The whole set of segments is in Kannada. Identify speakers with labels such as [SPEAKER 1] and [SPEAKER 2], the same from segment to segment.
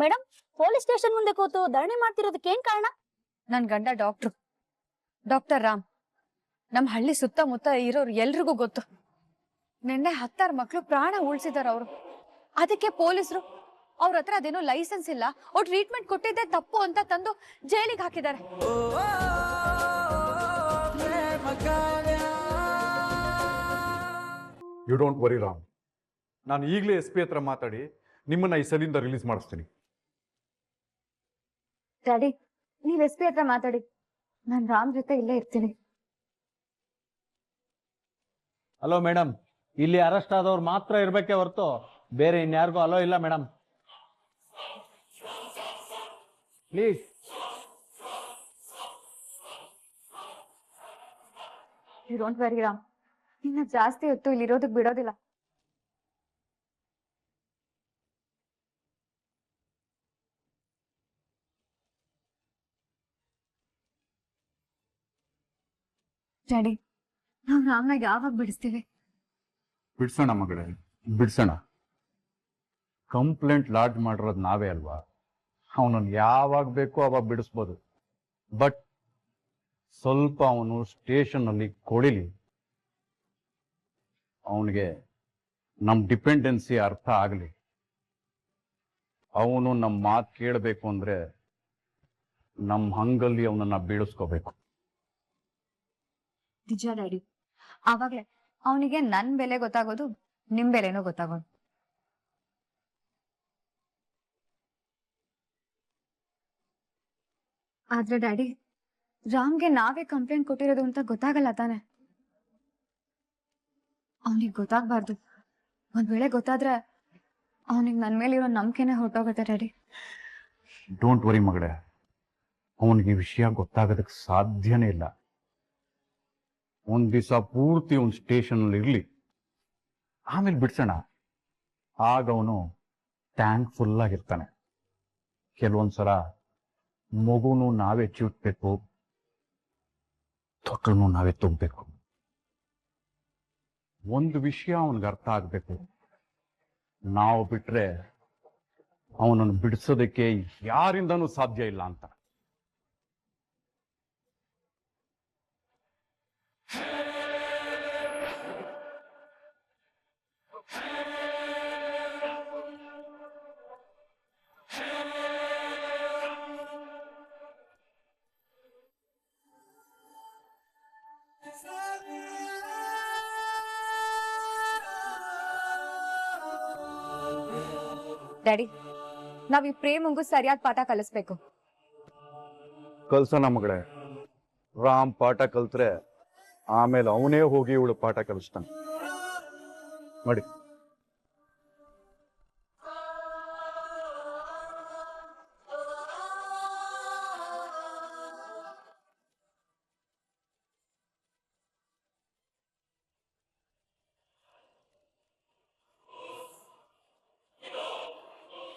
[SPEAKER 1] ಮೇಡಮ್, ಪೊಲೀಸ್ ಸ್ಟೇಷನ್ ಮುಂದೆ ಕೂತು ಧರಣಿ ಮಾಡ್ತಿರೋದಕ್ಕೆ ಏನ್ ಕಾರಣ?
[SPEAKER 2] ನನ್ ಗಂಡ ಡಾಕ್ಟರ್ ರಾಮ್. ನಮ್ ಹಳ್ಳಿ ಸುತ್ತಮುತ್ತ ಇರೋರು ಎಲ್ರಿಗೂ ಗೊತ್ತು. ನಿನ್ನೆ 10 ಮಕ್ಳು ಪ್ರಾಣ ಉಳಿಸಿದಾರ ಅವರು. ಅದಕ್ಕೆ ಪೊಲೀಸರು ಅವ್ರ ಹತ್ರ ಅದೇನೋ ಲೈಸೆನ್ಸ್ ಇಲ್ಲ, ಅವ್ರು ಟ್ರೀಟ್ಮೆಂಟ್ ಕೊಟ್ಟಿದ್ದೆ ತಪ್ಪು ಅಂತ ತಂದು ಜೈಲಿಗೆ ಹಾಕಿದ್ದಾರೆ.
[SPEAKER 3] ಯು ಡೋಂಟ್ ವರಿ ರಾಮ್, ನಾನು ಈಗಲೇ SP ಹತ್ರ ಮಾತಾಡಿ ನಿಮ್ಮನ್ನ ಈ ಸಲಿಂದ ರಿಲೀಸ್ ಮಾಡಿಸ್ತೀನಿ.
[SPEAKER 2] ಡ್ಯಾಡಿ, ನೀವ್ SP ಹತ್ರ ಮಾತಾಡಿ, ನಾನ್ ರಾಮ್ ಜೊತೆ ಇಲ್ಲೇ ಇರ್ತೀನಿ.
[SPEAKER 4] ಹಲೋ ಮೇಡಮ್, ಇಲ್ಲಿ ಅರೆಸ್ಟ್ ಆದವ್ರು ಮಾತ್ರ ಇರ್ಬೇಕೆ ಹೊರತು ಬೇರೆ ಇನ್ಯಾರಿಗೂ ಅಲೋ ಇಲ್ಲ madam. Please.
[SPEAKER 2] You don't worry Ram, ಇನ್ನ ಜಾಸ್ತಿ ಹೊತ್ತು ಇಲ್ಲಿ ಇರೋದಕ್ ಬಿಡೋದಿಲ್ಲ. ಡ್ಯಾಡಿ, ನಾವ್ ರಾಮ್ನ ಯಾವಾಗ ಬಿಡಿಸ್ತೀವಿ?
[SPEAKER 3] ಬಿಡ್ಸೋಣ ಮಗಳೇ, ಬಿಡ್ಸೋಣ. ಕಂಪ್ಲೇಂಟ್ ಲಾಡ್ಜ್ ಮಾಡಿರೋದು ನಾವೇ ಅಲ್ವಾ? ಅವನನ್ನು ಯಾವಾಗ ಬೇಕೋ ಅವಾಗ ಬಿಡಿಸ್ಬೋದು. ಬಟ್ ಸ್ವಲ್ಪ ಅವನು ಸ್ಟೇಷನ್ನಲ್ಲಿ ಕೊಡಿಲಿ, ಅವನಿಗೆ ನಮ್ಮ ಡಿಪೆಂಡೆನ್ಸಿ ಅರ್ಥ ಆಗಲಿ. ಅವನು ನಮ್ಮ ಮಾತು ಕೇಳಬೇಕು ಅಂದ್ರೆ ನಮ್ಮ ಹಂಗಲ್ಲಿ ಅವನನ್ನ ಬೀಳಿಸ್ಕೋಬೇಕು.
[SPEAKER 2] ನಿಜ ಡ್ಯಾಡಿ, ಆವಾಗ್ಲೇ ಅವನಿಗೆ ನನ್ ಬೆಲೆ ಗೊತ್ತಾಗೋದು, ನಿಮ್ ಬೆಲೆನೂ ಗೊತ್ತಾಗೋದು. ಆದ್ರೆ ಡ್ಯಾಡಿ, ರಾಮ್ಗೆ ನಾವೇ ಕಂಪ್ಲೇಂಟ್ ಕೊಟ್ಟಿರೋದು ಅಂತ ಗೊತ್ತಾಗಲ್ಲ ತಾನೆ? ಅವನಿಗೆ ಗೊತ್ತಾಗ್ಬಾರ್ದು. ಒಂದ್ ವೇಳೆ ಗೊತ್ತಾದ್ರೆ ಅವನಿಗೆ ನನ್ ಮೇಲೆ ಇರೋ ನಂಬಿಕೆನೆ ಹೊರಟೋಗುತ್ತೆ ಡ್ಯಾಡಿ.
[SPEAKER 3] ಡೋಂಟ್ ವರಿ ಮಗಳೇ, ಅವನಿಗೆ ವಿಷಯ ಗೊತ್ತಾಗೋದಕ್ಕೆ ಸಾಧ್ಯನೇ ಇಲ್ಲ. ಒಂದ್ ದಿವಸ ಪೂರ್ತಿ ಒಂದು ಸ್ಟೇಷನ್ ಇರ್ಲಿ, ಆಮೇಲೆ ಬಿಡ್ಸೋಣ. ಆಗ ಅವನು ಥ್ಯಾಂಕ್ಫುಲ್ ಆಗಿರ್ತಾನೆ. ಕೆಲವೊಂದ್ಸಲ ಮಗುನು ನಾವೇ ಚಿಟ್ಬೇಕು, ತೊಟ್ಟನ್ನು ನಾವೇ ತುಂಬಬೇಕು. ಒಂದು ವಿಷಯ ಅವನಿಗೆ ಅರ್ಥ ಆಗ್ಬೇಕು, ನಾವು ಬಿಟ್ರೆ ಅವನನ್ನು ಬಿಡಿಸೋದಕ್ಕೆ ಯಾರಿಂದನೂ ಸಾಧ್ಯ ಇಲ್ಲ ಅಂತ.
[SPEAKER 2] ಡ್ಯಾಡಿ, ನಾವ್ ಈ ಪ್ರೇಮಂಗೂ ಸರಿಯಾದ ಪಾಠ ಕಲಿಸ್ಬೇಕು.
[SPEAKER 3] ಕಲ್ಸೋಣ ಮಗಳೇ. ರಾಮ್ ಪಾಠ ಕಲ್ತ್ರೆ ಆಮೇಲೆ ಅವನೇ ಹೋಗಿ ಇವಳು ಪಾಠ ಕಲಿಸ್ತಾನೆ ನೋಡಿ.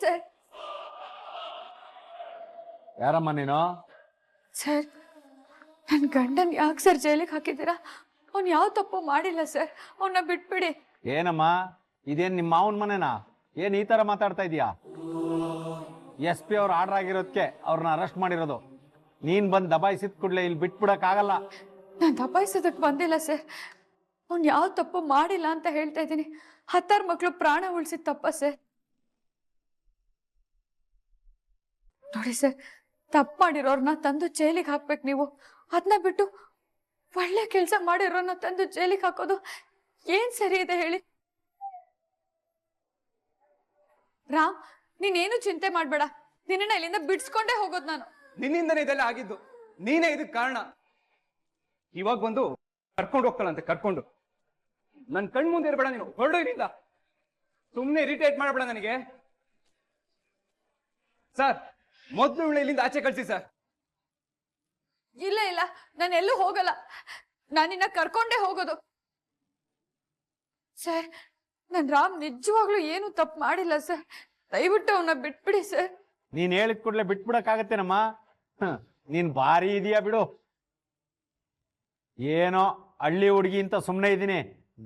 [SPEAKER 2] ಸರ್,
[SPEAKER 4] ಯಾರಮ್ಮ ನೀನು?
[SPEAKER 2] ಸರ್, ನನ್ ಗಂಡನ್ ಯಾಕೆ ಸರ್ ಜೈಲಿಗೆ ಹಾಕಿದ್ದೀರಾ? ಅವ್ನ್ ಯಾವ ತಪ್ಪು ಮಾಡಿಲ್ಲ ಸರ್, ಅವನ್ನ ಬಿಟ್ಬಿಡಿ.
[SPEAKER 4] ಏನಮ್ಮ, ಇದೇನ್ ನಿಮ್ಮ ಮಾವನ ಮನೆನಾ? ಏನ್ ಈ ತರ ಮಾತಾಡ್ತಾ ಇದೀಯಾ? SP ಅವ್ರು ಆರ್ಡರ್ ಆಗಿರೋದಕ್ಕೆ ಅವ್ರನ್ನ ಅರೆಸ್ಟ್ ಮಾಡಿರೋದು. ನೀನ್ ಬಂದ್ ದಬಾಯಿಸಿದ ಕೂಡಲೇ ಇಲ್ಲಿ ಬಿಟ್ಬಿಡಕ್ ಆಗಲ್ಲ.
[SPEAKER 2] ನಾನ್ ದಬಾಯಿಸೋದಕ್ ಬಂದಿಲ್ಲ ಸರ್, ಅವ್ನ್ ಯಾವ ತಪ್ಪು ಮಾಡಿಲ್ಲ ಅಂತ ಹೇಳ್ತಾ ಇದ್ದೀನಿ. 10 ಮಕ್ಳು ಪ್ರಾಣ ಉಳಿಸಿದ ತಪ್ಪ ಸರ್? ನೋಡಿ ಸರ್, ತಪ್ಪು ಮಾಡಿರೋರ್ನ ತಂದು ಜೈಲಿಗೆ ಹಾಕ್ಬೇಕು ನೀವು. ಅದನ್ನ ಬಿಟ್ಟು ಒಳ್ಳೆ ಕೆಲಸ ಮಾಡಿರೋರ್ನ ತಂದು ಜೈಲಿಗೆ ಹಾಕೋದು ಏನ್ ಸರಿ ಇದೆ ಹೇಳಿ? ರಾಮ್, ನೀನೇನು ಚಿಂತೆ ಮಾಡ್ಬೇಡ, ನಿನ್ನ ಇಲ್ಲಿಂದ ಬಿಡ್ಸ್ಕೊಂಡೇ ಹೋಗೋದು ನಾನು.
[SPEAKER 5] ನಿನ್ನಿಂದನೇ ಇದೆಲ್ಲ ಆಗಿದ್ದು, ನೀನೇ ಇದಕ್ಕೆ ಕಾರಣ. ಇವಾಗ ಬಂದು ಕರ್ಕೊಂಡು ಹೋಗ್ತಾಳಂತೆ, ಕರ್ಕೊಂಡು. ನನ್ ಕಣ್ ಮುಂದೆ ಇರಬೇಡ ನೀನು, ಹೊರಡು ಇಲ್ಲಿಂದ. ಸುಮ್ನೆ ಇರಿಟೇಟ್ ಮಾಡಬೇಡ ನನಗೆ. ಸರ್, ಮೊದ್ಲು ಇವಳು ಇಲ್ಲಿಂದ ಆಚೆ ಕಳ್ಸಿ ಸರ್.
[SPEAKER 2] ಇಲ್ಲ ಇಲ್ಲ, ನಾನು ಎಲ್ಲೂ ಹೋಗಲ್ಲ, ನಾನಿನ್ನ ಕರ್ಕೊಂಡೇ ಹೋಗೋದು. ಸರ್, ನನ್ ರಾಮ್ ನಿಜವಾಗ್ಲೂ ಏನು ತಪ್ಪು ಮಾಡಿಲ್ಲ ಸರ್, ದಯವಿಟ್ಟು ಅವನ್ನ ಬಿಟ್ಬಿಡಿ ಸರ್.
[SPEAKER 4] ನೀನ್ ಹೇಳಿದ ಕೂಡಲೇ ಬಿಟ್ಬಿಡಕ್ಕಾಗತ್ತೇನಮ್ಮ? ನೀನ್ ಭಾರಿ ಇದೀಯಾ ಬಿಡು. ಏನೋ ಹಳ್ಳಿ ಹುಡುಗಿ ಅಂತ ಸುಮ್ಮನೆ ಇದ್ದೀನಿ,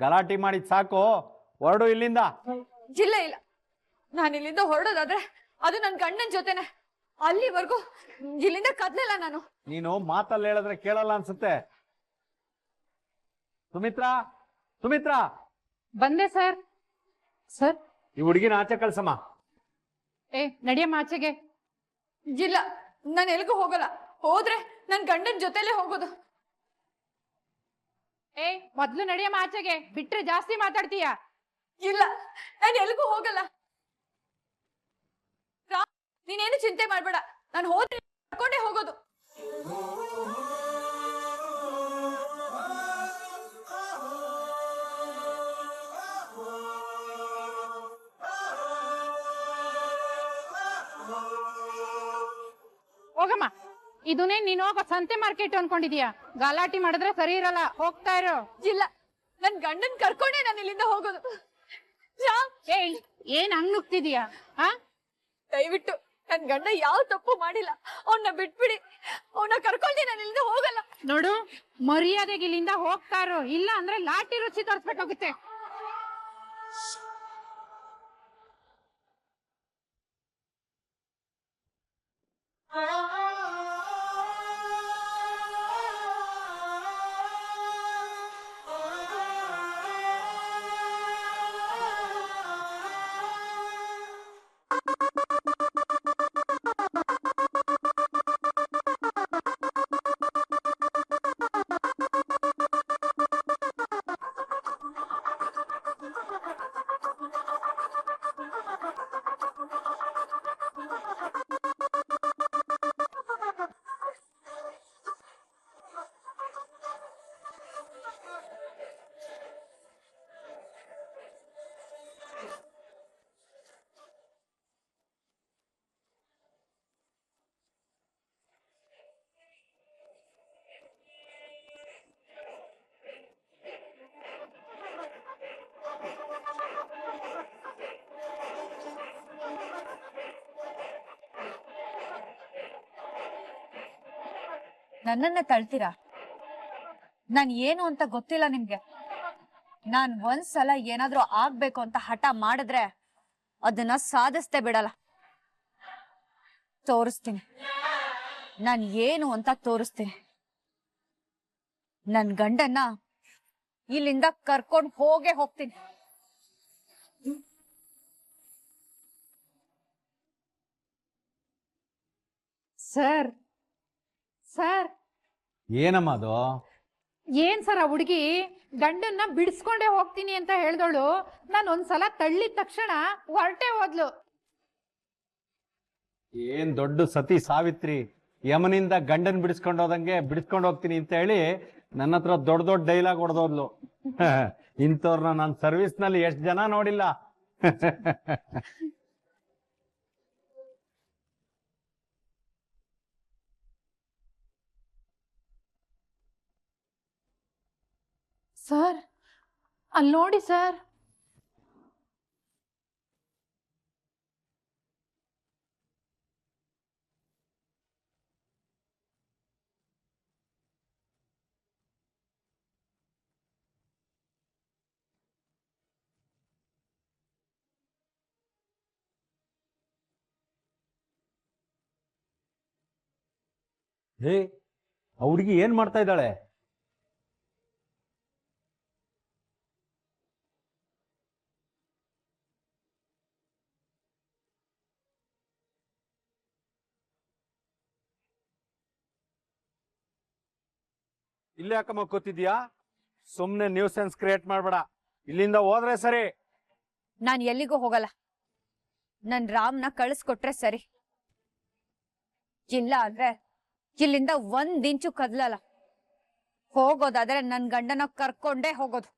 [SPEAKER 4] ಗಲಾಟೆ ಮಾಡಿದ್ ಸಾಕು, ಹೊರಡು ಇಲ್ಲಿಂದ.
[SPEAKER 2] ಇಲ್ಲ ಇಲ್ಲ, ನಾನು ಇಲ್ಲಿಂದ ಹೊರಡೋದಾದ್ರೆ ಅದು ನನ್ ಗಂಡನ ಜೊತೆನೆ. ಅಲ್ಲಿವರೆಗೂ ಇಲ್ಲಿಂದ ಕದ್ಲಿಲ್ಲ ನಾನು.
[SPEAKER 4] ನೀನು ಮಾತಲ್ಲಿ ಹೇಳಿದ್ರೆ ಕೇಳಲ್ಲ ಅನ್ಸುತ್ತೆ. ಸುಮಿತ್ರಾ, ಸುಮಿತ್ರಾ,
[SPEAKER 6] ಬಂದೆ ಸರ್. ಸರ್,
[SPEAKER 4] ಈ ಹುಡುಗಿನ ಆಚೆ ಕಳ್ಸಮ್ಮ.
[SPEAKER 6] ನಡಿಯಮ್ಮ ಆಚೆಗೆ.
[SPEAKER 2] ಇಲ್ಲ, ನಾನು ಎಲ್ಗೂ ಹೋಗಲ್ಲ. ಹೋದ್ರೆ ನನ್ ಗಂಡನ ಜೊತೆಲೆ ಹೋಗೋದು.
[SPEAKER 6] ಮೊದ್ಲು ನಡಿಯಮ್ಮ ಆಚೆಗೆ, ಬಿಟ್ರೆ ಜಾಸ್ತಿ ಮಾತಾಡ್ತೀಯ.
[SPEAKER 2] ಇಲ್ಲ, ನಾನು ಎಲ್ಗೂ ಹೋಗಲ್ಲ. ನೀನೇನು ಚಿಂತೆ ಮಾಡ್ಬೇಡ, ನಾನು ಹೋದ್ರೆ ಕರ್ಕೊಂಡೇ ಹೋಗೋದು.
[SPEAKER 6] ಹೋಗಮ್ಮ. ಇದನ್ನೇ ನೀನು ಹೋಗೋ ಸಂತೆ ಮಾರ್ಕೆಟ್ ಅನ್ಕೊಂಡಿದೀಯ. ಗಲಾಟಿ ಮಾಡಿದ್ರೆ ಸರಿ ಇರಲ್ಲ, ಹೋಗ್ತಾ ಇರೋ.
[SPEAKER 2] ಇಲ್ಲ, ನನ್ ಗಂಡನ್ ಕರ್ಕೊಂಡೇ ನಾನು ಇಲ್ಲಿಂದ ಹೋಗೋದು.
[SPEAKER 6] ಏನ್ ಹಂಗ್ ನುಗ್ತಿದೀಯ?
[SPEAKER 2] ದಯವಿಟ್ಟು ನನ್ ಗಂಡ ಯಾವ ತಪ್ಪು ಮಾಡಿಲ್ಲ, ಅವನ್ನ ಬಿಟ್ಬಿಡಿ. ಅವನ್ನ ಕರ್ಕೊಂಡಿ ನಾನು ಇಲ್ಲಿಂದ ಹೋಗಲ್ಲ.
[SPEAKER 6] ನೋಡು, ಮರ್ಯಾದೆಗೆ ಇಲ್ಲಿಂದ ಹೋಗ್ತಾ ಇರೋ, ಇಲ್ಲ ಅಂದ್ರೆ ಲಾಟಿ ರುಚಿ ತೋರಿಸ್ಬೇಕಾಗುತ್ತೆ.
[SPEAKER 2] ನನ್ನನ್ನ ತಳ್ತೀರಾ? ನಾನ್ ಏನು ಅಂತ ಗೊತ್ತಿಲ್ಲ ನಿಮ್ಗೆ. ನಾನ್ ಒಂದ್ಸಲ ಏನಾದ್ರೂ ಆಗ್ಬೇಕು ಅಂತ ಹಠ ಮಾಡಿದ್ರೆ ಅದನ್ನ ಸಾಧಿಸ್ತೇ ಬಿಡಲ್ಲ. ತೋರಿಸ್ತೀನಿ, ನಾನ್ ಏನು ಅಂತ ತೋರಿಸ್ತೀನಿ. ನನ್ ಗಂಡನ್ನ ಇಲ್ಲಿಂದ ಕರ್ಕೊಂಡ್ ಹೋಗೇ ಹೋಗ್ತೀನಿ.
[SPEAKER 6] ಸರ್, ಸರ್,
[SPEAKER 4] ಏನಮ್ಮ ಅದು?
[SPEAKER 6] ಏನ್ ಸರ್ ಆ ಹುಡುಗಿ ಗಂಡನ್ನ ಬಿಡಿಸ್ಕೊಂಡೇ ಹೋಗ್ತೀನಿ ಅಂತ ಹೇಳ್ದೋಳು. ನಾನು ಒಂದ್ಸಲ ತಳ್ಳಿದ ತಕ್ಷಣ ಹೊರಟೆ ಹೋದ್ಲು.
[SPEAKER 4] ಏನ್ ದೊಡ್ಡ ಸತಿ ಸಾವಿತ್ರಿ, ಯಮನಿಂದ ಗಂಡನ್ ಬಿಡಿಸ್ಕೊಂಡು ಹೋದಂಗೆ ಬಿಡಿಸ್ಕೊಂಡು ಹೋಗ್ತೀನಿ ಅಂತ ಹೇಳಿ ನನ್ನ ಹತ್ರ ದೊಡ್ಡ ದೊಡ್ಡ ಡೈಲಾಗ್ ಹೊಡೆದೋದ್ಲು. ಇಂಥವ್ರನ್ನ ನಾನು ಸರ್ವಿಸ್ ನಲ್ಲಿ ಎಷ್ಟು ಜನ ನೋಡಿಲ್ಲ.
[SPEAKER 6] ಸರ್, ಅಲ್ಲಿ ನೋಡಿ ಸರ್.
[SPEAKER 4] ಹೇ, ಆ ಹುಡುಗಿ ಏನ್ ಮಾಡ್ತಾ ಇದ್ದಾಳೆ? ಇಲ್ಲೇ ಯಾಕಮ್ಮ ಕೂತಿದ್ಯಾ? ಸುಮ್ನೆ ನ್ಯೂಸೆನ್ಸ್ ಕ್ರಿಯೇಟ್ ಮಾಡ್ಬೇಡ, ಇಲ್ಲಿಂದ ಹೋದ್ರೆ ಸರಿ.
[SPEAKER 2] ನಾನ್ ಎಲ್ಲಿಗೂ ಹೋಗಲ್ಲ. ನನ್ ರಾಮ್ನ ಕಳಿಸ್ಕೊಟ್ರೆ ಸರಿ. ಇಲ್ಲ ಅಂದ್ರೆ ಇಲ್ಲಿಂದ 1 ಇಂಚು ಕದ್ಲಲ್ಲ. ಹೋಗೋದಾದ್ರೆ ನನ್ ಗಂಡನ ಕರ್ಕೊಂಡೇ ಹೋಗೋದು.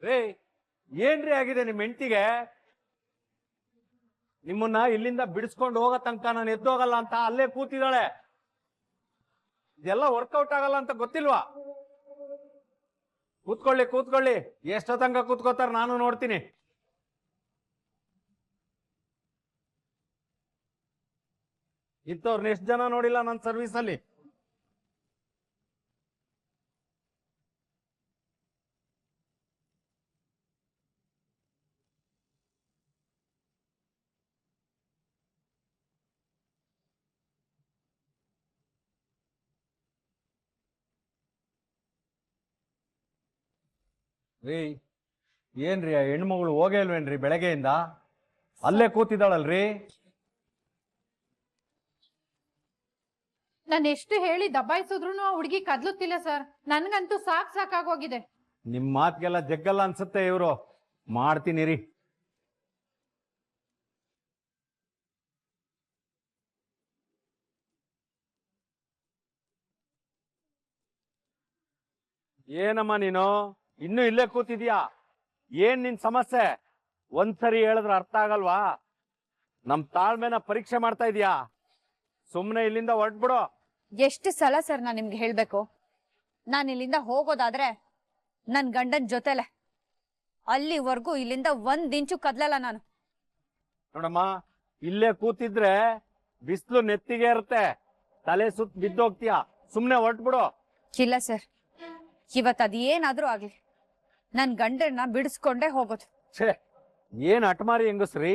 [SPEAKER 4] ರೇ, ಏನ್ರಿ ಆಗಿದೆ ನಿಮ್ ಹೆಂಡತಿಗೆ? ನಿಮ್ಮನ್ನ ಇಲ್ಲಿಂದ ಬಿಡಿಸ್ಕೊಂಡು ಹೋಗೋ ತನಕ ನಾನು ಎದ್ದೋಗಲ್ಲ ಅಂತ ಅಲ್ಲೇ ಕೂತಿದ್ದಾಳೆ. ಇದೆಲ್ಲ ವರ್ಕೌಟ್ ಆಗಲ್ಲ ಅಂತ ಗೊತ್ತಿಲ್ವಾ? ಕೂತ್ಕೊಳ್ಳಿ ಕೂತ್ಕೊಳ್ಳಿ, ಎಷ್ಟೋ ತನಕ ಕೂತ್ಕೋತಾರ ನಾನು ನೋಡ್ತೀನಿ. ಇಂಥವ್ರನ್ನ ಎಷ್ಟು ಜನ ನೋಡಿಲ್ಲ ನನ್ನ ಸರ್ವಿಸ್ ಅಲ್ಲಿ. ರೀ ಏನ್ರಿ ಆ ಹೆಣ್ಮಗಳು ಹೋಗೇ ಇಲ್ವೇನ್ರಿ ಬೆಳಗ್ಗೆಯಿಂದ? ಅಲ್ಲೇ ಕೂತಿದ್ದಾಳಲ್ರಿ.
[SPEAKER 6] ನಾನು ಎಷ್ಟು ಹೇಳಿ ದಬ್ಬಾಯಿಸಿದ್ರು ಆ ಹುಡುಗಿ ಕದ್ಲುತ್ತಿಲ್ಲ ಸರ್. ನನ್ಗಂತೂ ಸಾಕಾಗೋಗಿದೆ.
[SPEAKER 4] ನಿಮ್ ಮಾತ್ಗೆಲ್ಲ ಜಗ್ಗಲ್ಲ ಅನ್ಸುತ್ತೆ ಇವ್ರು. ಮಾಡ್ತೀನಿ ರೀ. ಏನಮ್ಮ ನೀನು ಇನ್ನು ಇಲ್ಲೇ ಕೂತಿದ್ಯಾ? ಏನ್ ನಿನ್ ಸಮಸ್ಯೆ? ಒಂದ್ಸರಿ ಹೇಳಿದ್ರೆ ಅರ್ಥ ಆಗಲ್ವಾ? ನಮ್ ತಾಳ್ಮೆನ ಪರೀಕ್ಷೆ ಮಾಡ್ತಾ ಇದೀಯಾ? ಸುಮ್ನೆ ಇಲ್ಲಿಂದ ಹೊರಟ್ಬಿಡು.
[SPEAKER 2] ಎಷ್ಟು ಸಲ ಸರ್ ನಾನು ನಿಮ್ಗೆ ಹೇಳ್ಬೇಕು? ನಾನು ಇಲ್ಲಿಂದ ಹೋಗೋದಾದ್ರೆ ನನ್ ಗಂಡನ್ ಜೊತೆಲೆ, ಅಲ್ಲಿವರೆಗೂ ಇಲ್ಲಿಂದ 1 ಇಂಚು ಕದ್ಲಲ್ಲ ನಾನು.
[SPEAKER 4] ನೋಡಮ್ಮ, ಇಲ್ಲೇ ಕೂತಿದ್ರೆ ಬಿಸಿಲು ನೆತ್ತಿಗೆ ಇರುತ್ತೆ, ತಲೆ ಸುತ್ತ ಬಿದ್ದೋಗ್ತೀಯ. ಸುಮ್ನೆ ಹೊರಟ್ಬಿಡು.
[SPEAKER 2] ಇಲ್ಲ ಸರ್, ಇವತ್ತು ಅದೇನಾದ್ರೂ ಆಗ್ಲಿ ನನ್ ಗಂಡನ್ನ ಬಿಡಿಸ್ಕೊಂಡೇ ಹೋಗೋದು.
[SPEAKER 4] ಛೇ, ಏನ್ ಅಟ್ಮಾರಿ ಹೆಂಗಸ್ರಿ.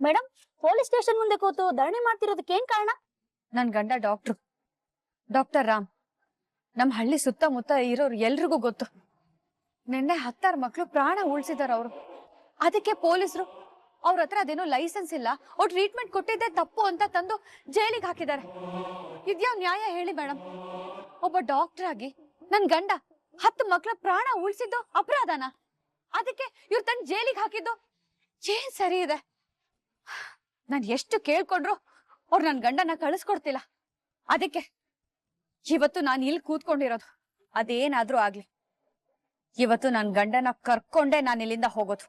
[SPEAKER 1] ಮೇಡಮ್, ಪೊಲೀಸ್ ಸ್ಟೇಷನ್ ಮುಂದೆ ಕೂತು ಧರಣಿ ಮಾಡ್ತಿರೋದಕ್ಕೆ ಏನ್ ಕಾರಣ?
[SPEAKER 2] ನನ್ ಗಂಡ ಡಾಕ್ಟರ್ ರಾಮ್. ನಮ್ ಹಳ್ಳಿ ಸುತ್ತಮುತ್ತ ಇರೋರು ಎಲ್ರಿಗೂ ಗೊತ್ತು. ನಿನ್ನೆ 10 ಮಕ್ಳು ಪ್ರಾಣ ಉಳಿಸಿದಾರ ಅವರು. ಅದಕ್ಕೆ ಪೊಲೀಸರು ಅವ್ರ ಹತ್ರ ಅದೇನೋ ಲೈಸೆನ್ಸ್ ಇಲ್ಲ, ಅವ್ರು ಟ್ರೀಟ್ಮೆಂಟ್ ಕೊಟ್ಟಿದ್ದೆ ತಪ್ಪು ಅಂತ ತಂದು ಜೈಲಿಗೆ ಹಾಕಿದ್ದಾರೆ. ಇದ್ಯಾವ ನ್ಯಾಯ ಹೇಳಿ ಮೇಡಮ್? ಒಬ್ಬ ಡಾಕ್ಟರ್ ಆಗಿ ನನ್ ಗಂಡ 10 ಮಕ್ಳ ಪ್ರಾಣ ಉಳಿಸಿದ್ದು ಅಪರಾಧನ? ಅದಕ್ಕೆ ಇವ್ರು ತಂದು ಜೈಲಿಗೆ ಹಾಕಿದ್ದು ಏನ್ ಸರಿ ಇದೆ? ನಾನ್ ಎಷ್ಟು ಕೇಳ್ಕೊಂಡ್ರು ಅವ್ರು ನನ್ ಗಂಡನ ಕಳಿಸ್ಕೊಡ್ತಿಲ್ಲ. ಅದಕ್ಕೆ ಇವತ್ತು ನಾನು ಇಲ್ಲಿ ಕೂತ್ಕೊಂಡಿರೋದು. ಅದೇನಾದ್ರೂ ಆಗ್ಲಿ, ಇವತ್ತು ನನ್ ಗಂಡನ ಕರ್ಕೊಂಡೇ ನಾನು ಇಲ್ಲಿಂದ ಹೋಗೋದು.